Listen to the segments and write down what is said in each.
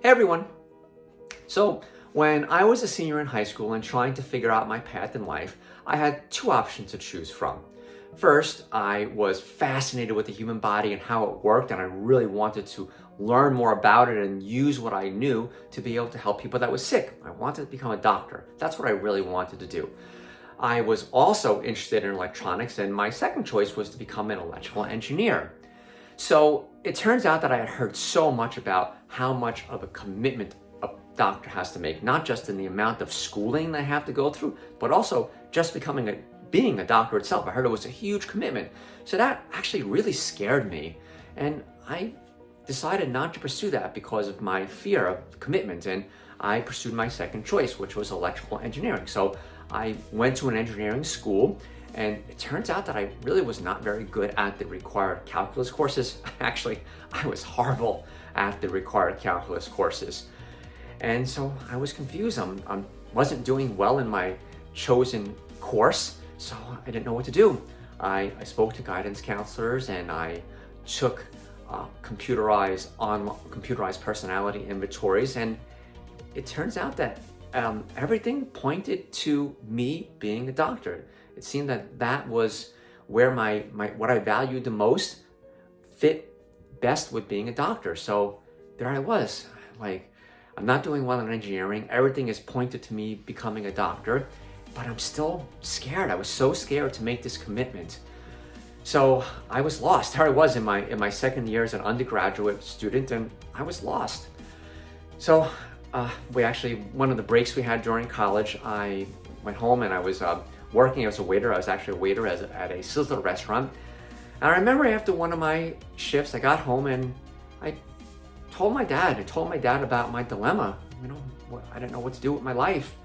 Hey everyone! So, when I was a senior in high school and trying to figure out my path in life, I had two options to choose from. First, I was fascinated with the human body and how it worked, and I really wanted to learn more about it and use what I knew to be able to help people that was sick. I wanted to become a doctor. That's what I really wanted to do. I was also interested in electronics, and my second choice was to become an electrical engineer. So it turns out that I had heard so much about how much of a commitment a doctor has to make, not just in the amount of schooling they have to go through, but also just being a doctor itself. I heard it was a huge commitment. So that actually really scared me. And I decided not to pursue that because of my fear of commitment. And I pursued my second choice, which was electrical engineering. So I went to an engineering school, and it turns out that I really was not very good at the required calculus courses. Actually, I was horrible at the required calculus courses. And so I was confused. I wasn't doing well in my chosen course, so I didn't know what to do. I spoke to guidance counselors, and I took computerized personality inventories, and it turns out that everything pointed to me being a doctor. It seemed that was where my what I valued the most fit best with being a doctor. So there I was, like, I'm not doing well in engineering. Everything is pointed to me becoming a doctor, but I'm still scared. I was so scared to make this commitment. So I was lost. There I was in my second year as an undergraduate student, and I was lost. So one of the breaks we had during college, I went home and I was working as a waiter. I was actually a waiter at a Sizzler restaurant. And I remember after one of my shifts, I got home and I told my dad about my dilemma. I didn't know what to do with my life.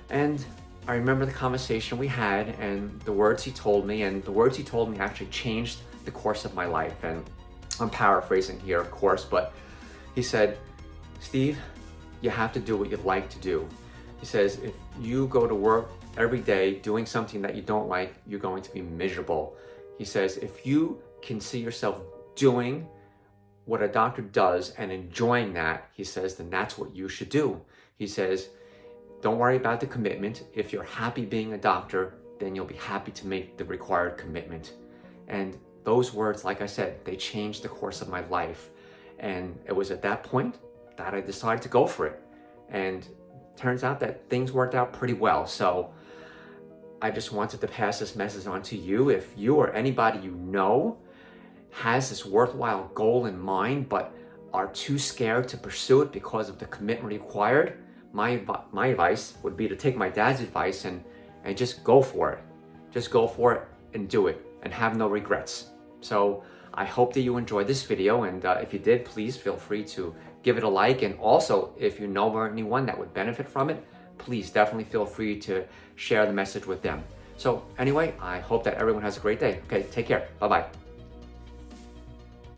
And I remember the conversation we had and the words he told me, and the words he told me actually changed the course of my life. And I'm paraphrasing here, of course, but he said, "Steve, you have to do what you like to do." He says, if you go to work every day doing something that you don't like, you're going to be miserable. He says, if you can see yourself doing what a doctor does and enjoying that, he says, then that's what you should do. He says, don't worry about the commitment. If you're happy being a doctor, then you'll be happy to make the required commitment. And those words, like I said, they changed the course of my life. And it was at that point that I decided to go for it. And turns out that things worked out pretty well. So I just wanted to pass this message on to you. If you or anybody you know has this worthwhile goal in mind, but are too scared to pursue it because of the commitment required, my advice would be to take my dad's advice and just go for it. Just go for it and do it and have no regrets. So I hope that you enjoyed this video, and if you did, please feel free to give it a like. And also, if you know anyone that would benefit from it, please definitely feel free to share the message with them. So anyway, I hope that everyone has a great day. Okay, take care. Bye-bye.